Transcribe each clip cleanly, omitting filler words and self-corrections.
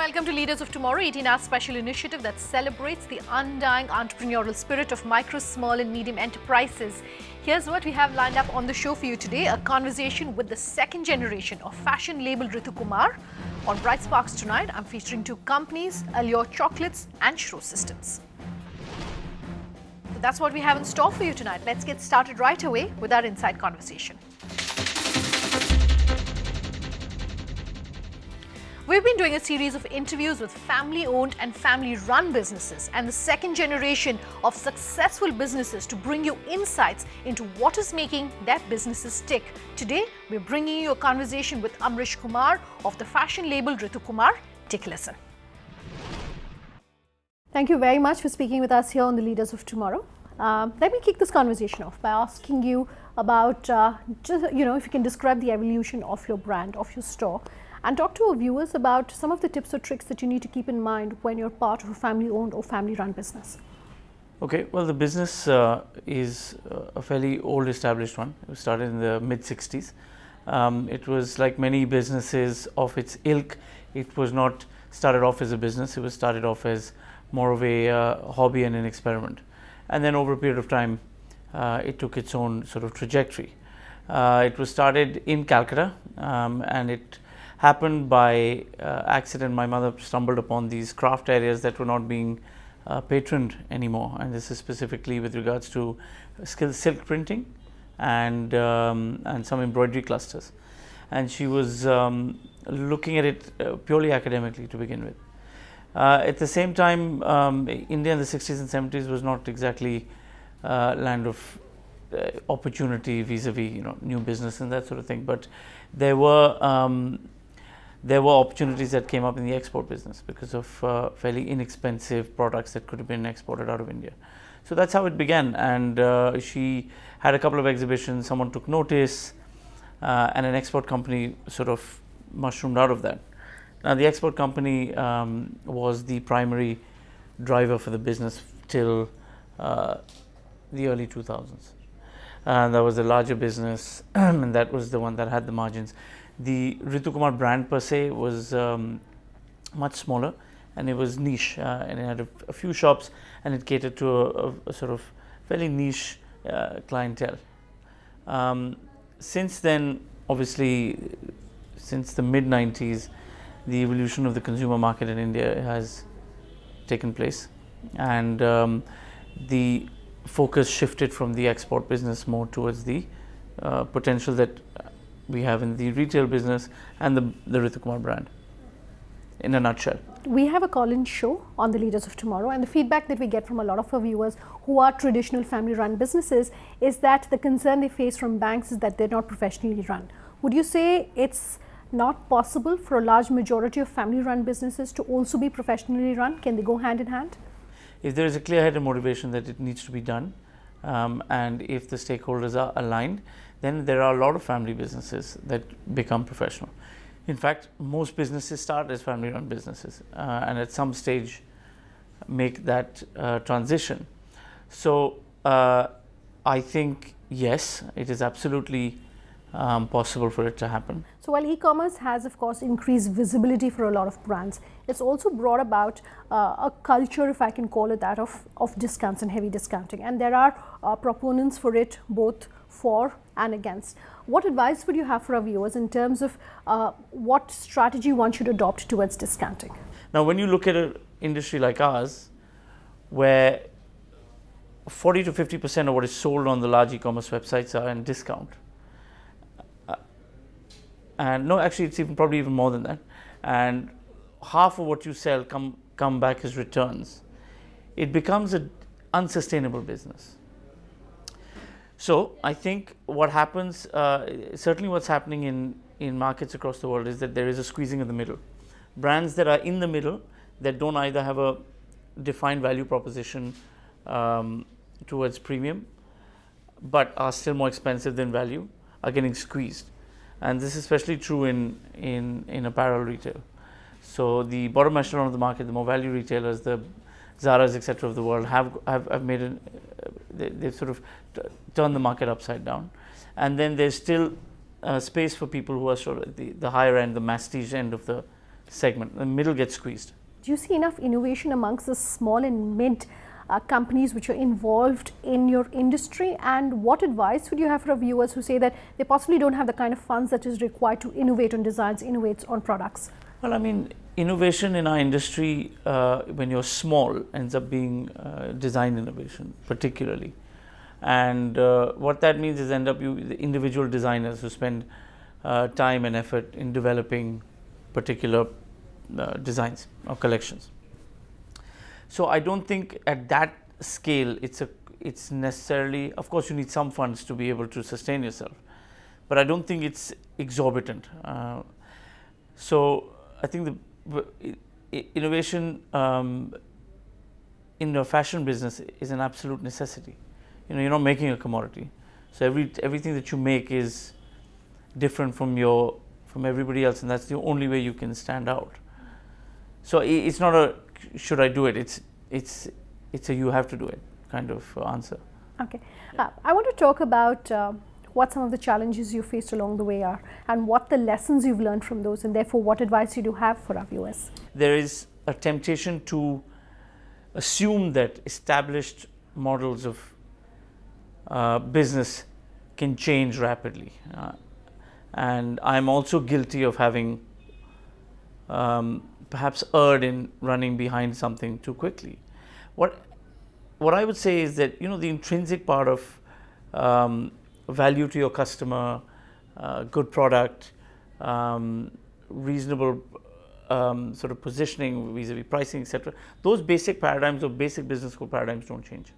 Welcome to Leaders of Tomorrow, 18-hour special initiative that celebrates the undying entrepreneurial spirit of micro, small and medium enterprises. Here's what we have lined up on the show for you today. A conversation with the second generation of fashion label Ritu Kumar. On Bright Sparks tonight, I'm featuring two companies, Allure Chocolates and Shro Systems. So that's what we have in store for you tonight. Let's get started right away with our inside conversation. We've been doing a series of interviews with family-owned and family-run businesses and the second generation of successful businesses to bring you insights into what is making their businesses tick. Today, we're bringing you a conversation with Amrish Kumar of the fashion label Ritu Kumar. Take a listen. Thank you very much for speaking with us here on the Leaders of Tomorrow. Let me kick this conversation off by asking you about, if you can describe the evolution of your brand, of your store, and talk to our viewers about some of the tips or tricks that you need to keep in mind when you're part of a family-owned or family-run business. Okay, well, the business is a fairly old established one. It was started in the mid-60s. It was like many businesses of its ilk. It was not started off as a business. It was started off as more of a hobby and an experiment. And then over a period of time, it took its own sort of trajectory. It was started in Calcutta and it happened by accident. My mother stumbled upon these craft areas that were not being patroned anymore, and this is specifically with regards to silk printing and some embroidery clusters. And she was looking at it purely academically to begin with. At the same time, India in the 60s and 70s was not exactly land of opportunity vis-a-vis new business and that sort of thing, but there were opportunities that came up in the export business because of fairly inexpensive products that could have been exported out of India. So that's how it began, and she had a couple of exhibitions. Someone took notice, and an export company sort of mushroomed out of that. Now the export company was the primary driver for the business till the early 2000s. That was the larger business and that was the one that had the margins. The Ritu Kumar brand per se was much smaller, and it was niche, and it had a few shops, and it catered to a sort of fairly niche clientele. Since then, obviously, since the mid-90s, the evolution of the consumer market in India has taken place, and the focus shifted from the export business more towards the potential that we have in the retail business and the Ritu Kumar brand, in a nutshell. We have a call-in show on the Leaders of Tomorrow, and the feedback that we get from a lot of our viewers who are traditional family-run businesses is that the concern they face from banks is that they're not professionally run. Would you say it's not possible for a large majority of family-run businesses to also be professionally run? Can they go hand in hand? If there is a clear-headed motivation that it needs to be done, and if the stakeholders are aligned, then there are a lot of family businesses that become professional. In fact, most businesses start as family-run businesses and at some stage make that transition. So I think, yes, it is absolutely possible for it to happen. So while e-commerce has, of course, increased visibility for a lot of brands, it's also brought about a culture, if I can call it that, of discounts and heavy discounting. And there are proponents for it, both for and against. What advice would you have for our viewers in terms of what strategy one should adopt towards discounting? Now, when you look at an industry like ours, where 40 to 50% of what is sold on the large e-commerce websites are in discount, and no, actually it's probably even more than that, and half of what you sell come back as returns, it becomes an unsustainable business. So I think what happens, certainly what's happening in markets across the world, is that there is a squeezing of the middle. Brands that are in the middle, that don't either have a defined value proposition towards premium, but are still more expensive than value, are getting squeezed. And this is especially true in apparel retail. So the bottom echelon of the market, the more value retailers, the Zara's, etc. of the world have made they've sort of turned the market upside down. And then there's still space for people who are sort of the higher end, the masstige end of the segment. The middle gets squeezed. Do you see enough innovation amongst the small and mid companies which are involved in your industry? And what advice would you have for our viewers who say that they possibly don't have the kind of funds that is required to innovate on designs, innovate on products? Well, I mean, innovation in our industry, when you're small, ends up being design innovation, particularly. And what that means is the individual designers who spend time and effort in developing particular designs or collections. So I don't think at that scale it's necessarily, of course you need some funds to be able to sustain yourself, but I don't think it's exorbitant. So I think the innovation in the fashion business is an absolute necessity. You know, you're not making a commodity, so everything that you make is different from everybody else, and that's the only way you can stand out. So it's not a should I do it, it's a you have to do it kind of answer. Okay. I want to talk about what some of the challenges you faced along the way are, and what the lessons you've learned from those, and therefore what advice you do have for our viewers. There is a temptation to assume that established models of business can change rapidly, and I'm also guilty of having perhaps erred in running behind something too quickly. What I would say is that, you know, the intrinsic part of value to your customer, good product, reasonable sort of positioning vis-a-vis pricing, etc. Those basic paradigms or basic business school paradigms don't change.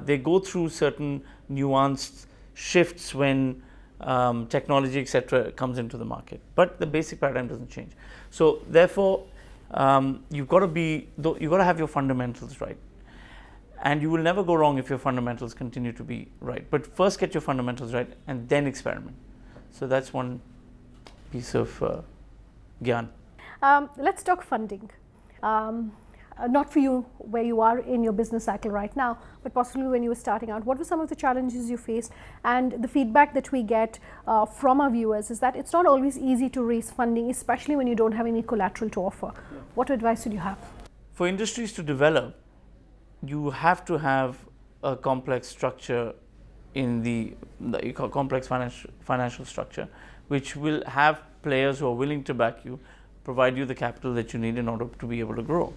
They go through certain nuanced shifts when technology, etc., comes into the market, but the basic paradigm doesn't change. So therefore, you've got to have your fundamentals right, and you will never go wrong if your fundamentals continue to be right. But first get your fundamentals right, and then experiment. So that's one piece of gyan. Let's talk funding. Not for you where you are in your business cycle right now, but possibly when you were starting out. What were some of the challenges you faced? And the feedback that we get from our viewers is that it's not always easy to raise funding, especially when you don't have any collateral to offer. Yeah. What advice would you have? For industries to develop, you have to have a complex structure in the complex financial structure, which will have players who are willing to back you, provide you the capital that you need in order to be able to grow.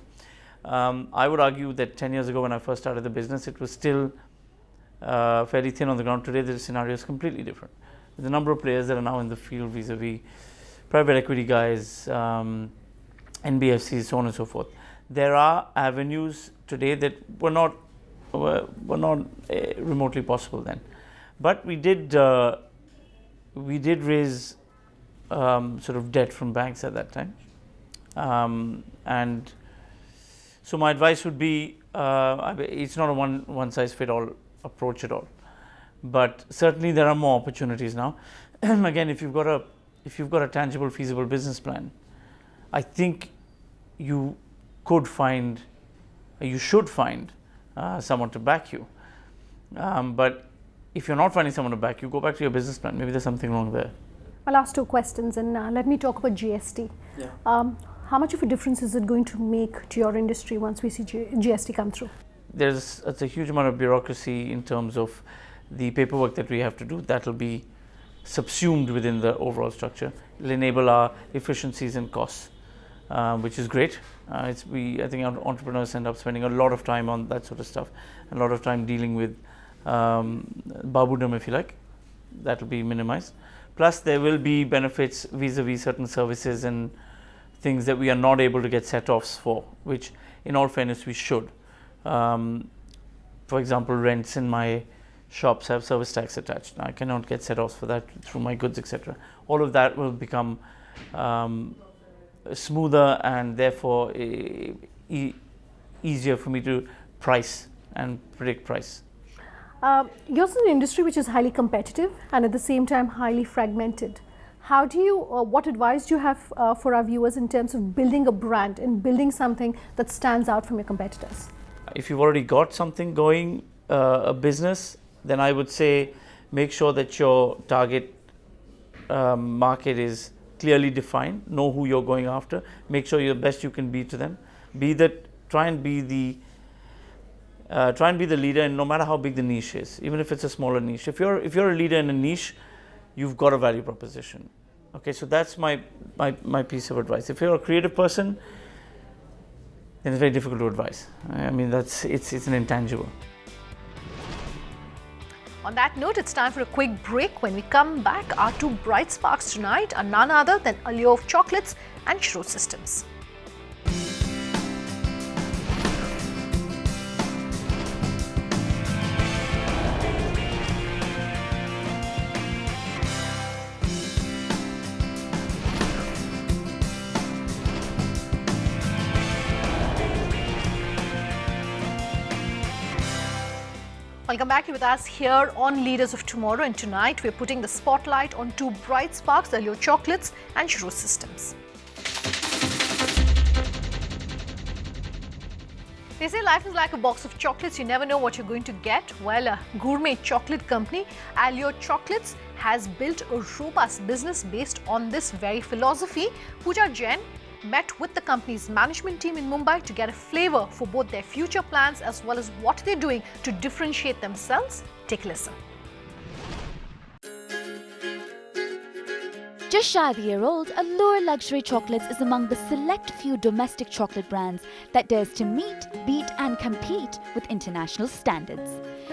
I would argue that 10 years ago when I first started the business, it was still fairly thin on the ground. Today the scenario is completely different. The number of players that are now in the field vis-a-vis private equity guys, NBFCs, so on and so forth. There are avenues today that were not remotely possible then. But we did raise sort of debt from banks at that time, and so my advice would be, it's not a one size fit all approach at all, but certainly there are more opportunities now. Again, if you've got a tangible, feasible business plan, I think you should find someone to back you. But if you're not finding someone to back you, go back to your business plan. Maybe there's something wrong there. My last two questions, and let me talk about GST. Yeah. How much of a difference is it going to make to your industry once we see GST come through? It's a huge amount of bureaucracy in terms of the paperwork that we have to do. That will be subsumed within the overall structure. It will enable our efficiencies and costs, which is great. I think our entrepreneurs end up spending a lot of time on that sort of stuff, and a lot of time dealing with babudam, if you like. That will be minimized. Plus, there will be benefits vis-a-vis certain services and things that we are not able to get set-offs for, which in all fairness we should. For example, rents in my shops have service tax attached. I cannot get set-offs for that through my goods, etc. All of that will become smoother and therefore easier for me to price and predict price. Yours is an industry which is highly competitive and at the same time highly fragmented. How do you, what advice do you have for our viewers in terms of building a brand and building something that stands out from your competitors? If you've already got something going, a business, then I would say make sure that your target market is clearly defined, know who you're going after, make sure you're the best you can be to them, try and be the leader, and no matter how big the niche is, even if it's a smaller niche, if you're a leader in a niche, you've got a value proposition. Okay, so that's my piece of advice. If you're a creative person, then it's very difficult to advise. I mean, it's an intangible. On that note, it's time for a quick break. When we come back, our two bright sparks tonight are none other than Allure of Chocolates and Shro Systems. Welcome back. You're with us here on Leaders of Tomorrow, and tonight we're putting the spotlight on two bright sparks, Allure Chocolates and Shro Systems. They say life is like a box of chocolates. You never know what you're going to get. Well, a gourmet chocolate company, Allure Chocolates, has built a robust business based on this very philosophy. Pooja Jain met with the company's management team in Mumbai to get a flavor for both their future plans as well as what they're doing to differentiate themselves. Take a listen. Just shy of a year old, Allure Luxury Chocolates is among the select few domestic chocolate brands that dares to meet, beat and compete with international standards.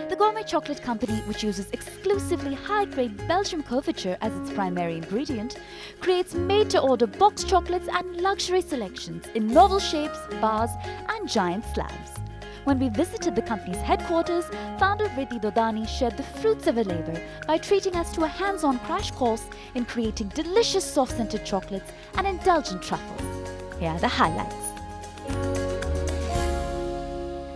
The gourmet chocolate company, which uses exclusively high-grade Belgian couverture as its primary ingredient, creates made-to-order box chocolates and luxury selections in novel shapes, bars and giant slabs. When we visited the company's headquarters, founder Riddhi Dodani shared the fruits of her labor by treating us to a hands-on crash course in creating delicious soft-scented chocolates and indulgent truffles. Here are the highlights.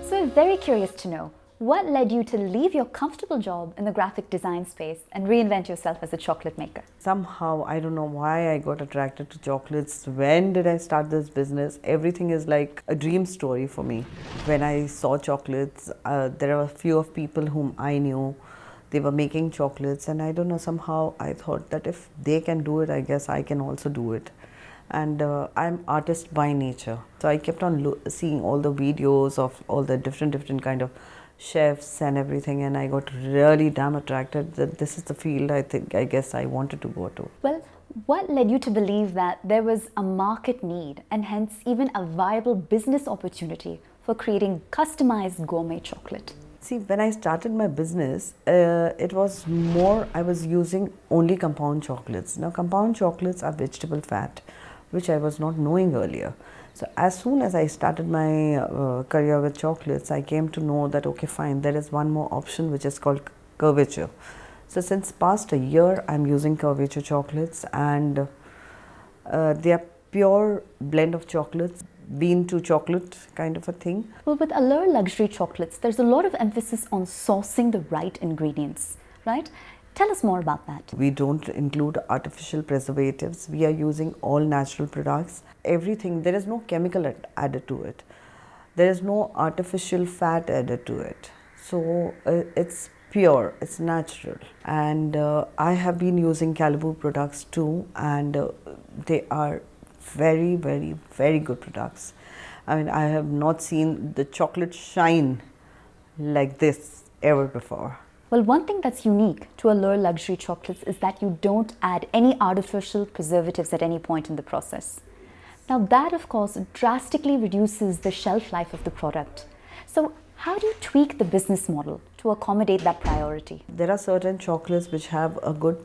So we're very curious to know, what led you to leave your comfortable job in the graphic design space and reinvent yourself as a chocolate maker? Somehow, I don't know why I got attracted to chocolates. When did I start this business? Everything is like a dream story for me. When I saw chocolates, there were a few of people whom I knew. They were making chocolates, and I don't know, somehow I thought that if they can do it, I guess I can also do it. And I'm artist by nature. So I kept on seeing all the videos of all the different kind of chefs and everything, and I got really damn attracted that this is the field I guess I wanted to go to. Well, what led you to believe that there was a market need and hence even a viable business opportunity for creating customized gourmet chocolate? See, when I started my business, it was more, I was using only compound chocolates. Now, compound chocolates are vegetable fat, which I was not knowing earlier. So as soon as I started my career with chocolates, I came to know that, okay, fine, there is one more option which is called curvature. So since past a year, I'm using curvature chocolates, and they are pure blend of chocolates, bean to chocolate kind of a thing. Well, with Allure Luxury Chocolates, there's a lot of emphasis on sourcing the right ingredients, right? Tell us more about that. We don't include artificial preservatives. We are using all natural products. Everything, there is no chemical added to it. There is no artificial fat added to it. So it's pure, it's natural. And I have been using Calibu products too, and they are very, very, very good products. I mean, I have not seen the chocolate shine like this ever before. Well, one thing that's unique to Allure Luxury Chocolates is that you don't add any artificial preservatives at any point in the process. Now that, of course, drastically reduces the shelf life of the product. So how do you tweak the business model to accommodate that priority? There are certain chocolates which have a good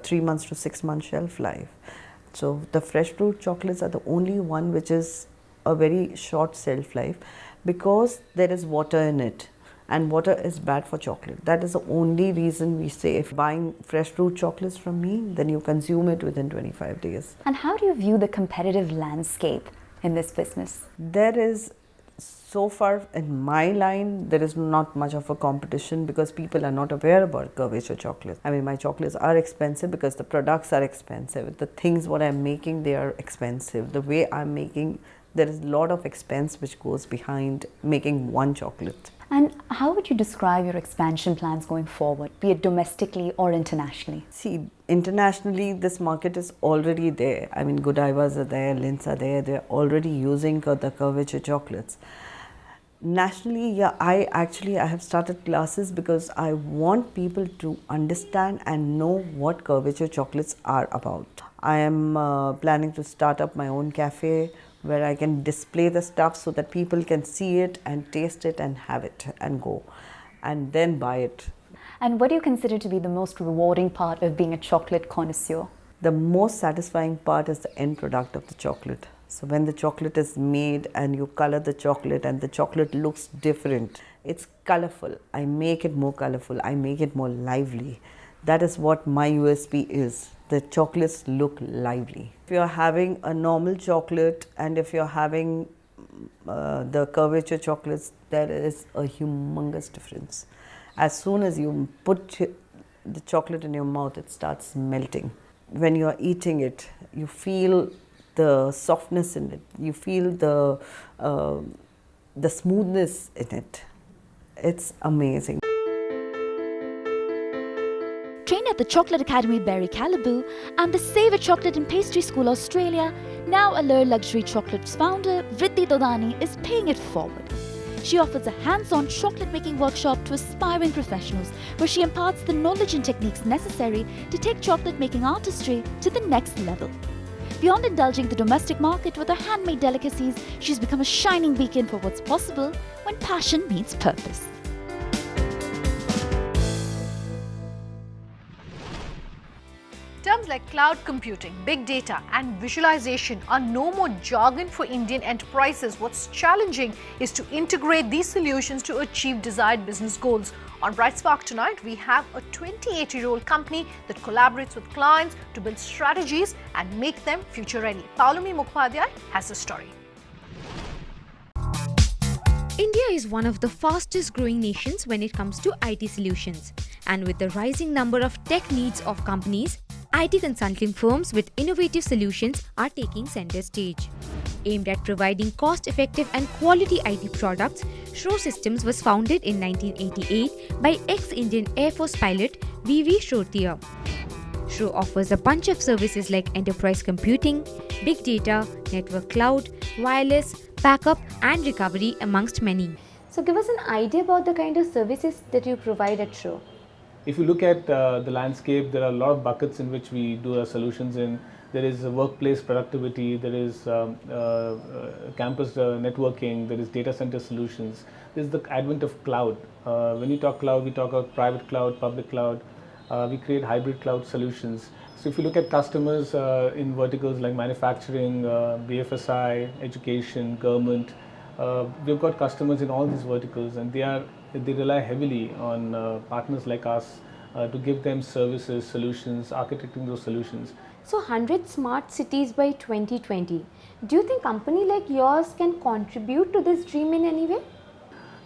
3 months to 6 month shelf life. So the fresh fruit chocolates are the only one which is a very short shelf life, because there is water in it. And water is bad for chocolate. That is the only reason we say, if buying fresh fruit chocolates from me, then you consume it within 25 days. And how do you view the competitive landscape in this business? There is, so far in my line, there is not much of a competition, because people are not aware about curvature chocolates. I mean, my chocolates are expensive because the products are expensive. The things what I'm making, they are expensive. The way I'm making, there is a lot of expense which goes behind making one chocolate. And how would you describe your expansion plans going forward, be it domestically or internationally? See, internationally, this market is already there. I mean, Godivas are there, Lints are there. They're already using the curvature chocolates. Nationally, yeah, I have started classes because I want people to understand and know what curvature chocolates are about. I am planning to start up my own cafe where I can display the stuff so that people can see it and taste it and have it and go and then buy it. And what do you consider to be the most rewarding part of being a chocolate connoisseur? The most satisfying part is the end product of the chocolate. So when the chocolate is made and you color the chocolate and the chocolate looks different, it's colorful. I make it more colorful, I make it more lively. That is what my USP is. The chocolates look lively. If you're having a normal chocolate and if you're having the curvature chocolates, there is a humongous difference. As soon as you put the chocolate in your mouth, it starts melting. When you're eating it, you feel the softness in it, you feel the smoothness in it. It's amazing. Trained at the Chocolate Academy Berry Caliboo and the Savor Chocolate and Pastry School Australia, now Allure Luxury Chocolates founder Vritti Dodani is paying it forward. She offers a hands-on chocolate making workshop to aspiring professionals where she imparts the knowledge and techniques necessary to take chocolate making artistry to the next level. Beyond indulging the domestic market with her handmade delicacies, she's become a shining beacon for what's possible when passion meets purpose. Terms like cloud computing, big data and visualization are no more jargon for Indian enterprises. What's challenging is to integrate these solutions to achieve desired business goals. On Bright Spark tonight, we have a 28-year-old company that collaborates with clients to build strategies and make them future-ready. Paulumi Mukhopadhyay has the story. India is one of the fastest growing nations when it comes to IT solutions. And with the rising number of tech needs of companies, IT consulting firms with innovative solutions are taking center stage. Aimed at providing cost-effective and quality IT products, Shro Systems was founded in 1988 by ex-Indian Air Force pilot V.V. Shrotia. Shro offers a bunch of services like enterprise computing, big data, network cloud, wireless, backup and recovery amongst many. So give us an idea about the kind of services that you provide at Shro. If you look at the landscape, there are a lot of buckets in which we do our solutions in. There is workplace productivity, there is campus networking, there is data center solutions. There is the advent of cloud. When you talk cloud, we talk about private cloud, public cloud. We create hybrid cloud solutions. So if you look at customers in verticals like manufacturing, BFSI, education, government, we've got customers in all these verticals and they rely heavily on partners like us to give them services, solutions, architecting those solutions. So 100 smart cities by 2020. Do you think a company like yours can contribute to this dream in any way?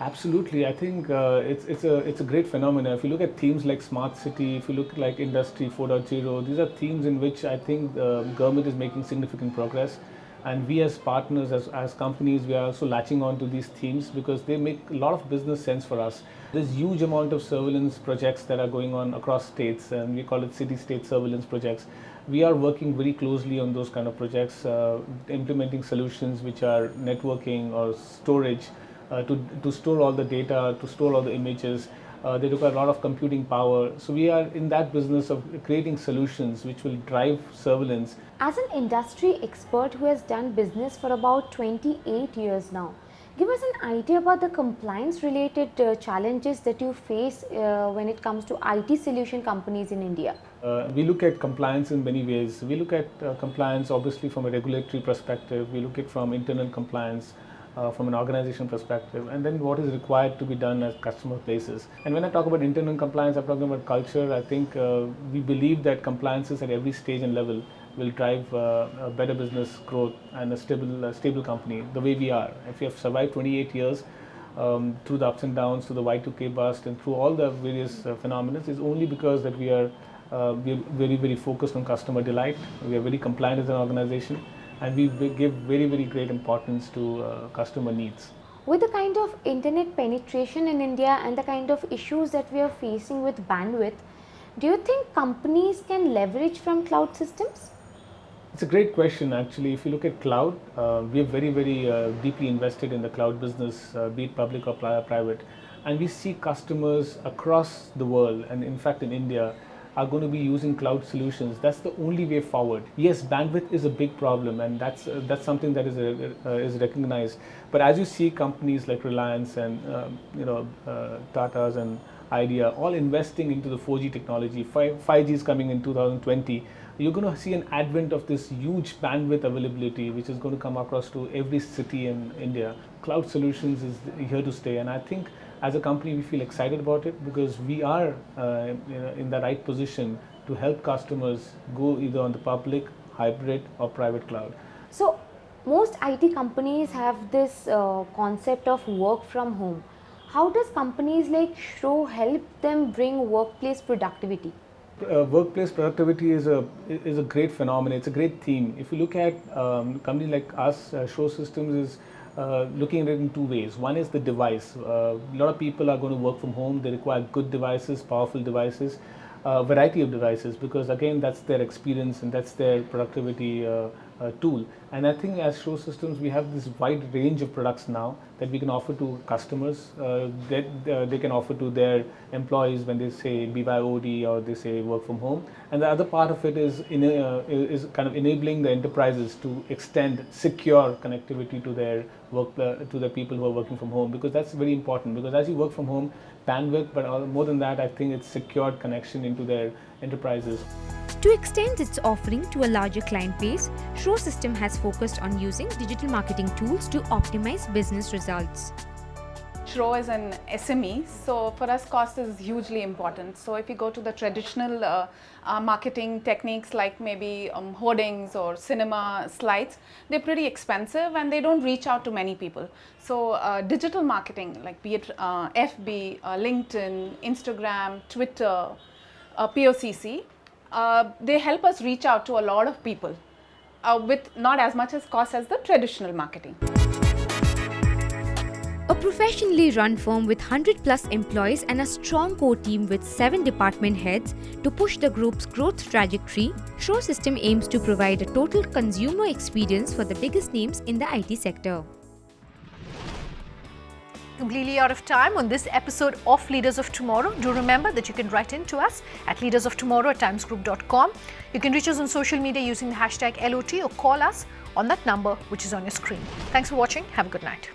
Absolutely. I think it's a great phenomenon. If you look at themes like smart city, if you look at like industry 4.0, these are themes in which I think the government is making significant progress. And we as partners, as companies, we are also latching on to these themes because they make a lot of business sense for us. There's huge amount of surveillance projects that are going on across states, and we call it city-state surveillance projects. We are working very closely on those kind of projects, implementing solutions which are networking or storage to store all the data, to store all the images. They require a lot of computing power. So we are in that business of creating solutions which will drive surveillance. As an industry expert who has done business for about 28 years now, give us an idea about the compliance related challenges that you face when it comes to IT solution companies in India. We look at compliance in many ways. We look at compliance obviously from a regulatory perspective. We look at from internal compliance, from an organization perspective, and then what is required to be done as customer places. And when I talk about internal compliance, I'm talking about culture. I think we believe that compliances at every stage and level will drive a better business growth and a stable company the way we are. If we have survived 28 years through the ups and downs, through the Y2K bust and through all the various phenomena, is only because that we're very, very focused on customer delight. We are very compliant as an organization, and we give very, very great importance to customer needs. With the kind of internet penetration in India and the kind of issues that we are facing with bandwidth, do you think companies can leverage from cloud systems? It's a great question actually. If you look at cloud, we are very deeply invested in the cloud business, be it public or private. And we see customers across the world, and in fact in India, are going to be using cloud solutions. That's the only way forward. Yes, bandwidth is a big problem, and that's something that is recognized. But as you see companies like Reliance and Tata's and Idea all investing into the 4G technology, 5G is coming in 2020. You're going to see an advent of this huge bandwidth availability, which is going to come across to every city in India. Cloud solutions is here to stay, and I think as a company we feel excited about it because we are in the right position to help customers go either on the public, hybrid or private cloud. So most IT companies have this concept of work from home. How does companies like Shro help them bring workplace productivity? Workplace productivity is a great phenomenon. It's a great theme. If you look at companies like us, Shro Systems is looking at it in two ways. One is the device. A lot of people are going to work from home. They require good devices, powerful devices, variety of devices, because again that's their experience and that's their productivity tool. And I think as Shro Systems we have this wide range of products now that we can offer to customers, that they can offer to their employees when they say BYOD or they say work from home. And the other part of it is kind of enabling the enterprises to extend secure connectivity to their work, to the people who are working from home, because that's very important. Because as you work from home, bandwidth, but more than that, I think it's secured connection into their enterprises. To extend its offering to a larger client base, Shro System has focused on using digital marketing tools to optimize business results. Shro is an SME, so for us cost is hugely important. So if you go to the traditional marketing techniques like maybe hoardings or cinema slides, they're pretty expensive and they don't reach out to many people. So digital marketing, like be it FB, LinkedIn, Instagram, Twitter, POCC, they help us reach out to a lot of people with not as much as cost as the traditional marketing. A professionally run firm with 100+ employees and a strong core team with 7 department heads to push the group's growth trajectory, Shro System aims to provide a total consumer experience for the biggest names in the IT sector. Completely out of time on this episode of Leaders of Tomorrow. Do remember that you can write in to us at leadersoftomorrow@timesgroup.com. You can reach us on social media using the hashtag LOT or call us on that number which is on your screen. Thanks for watching. Have a good night.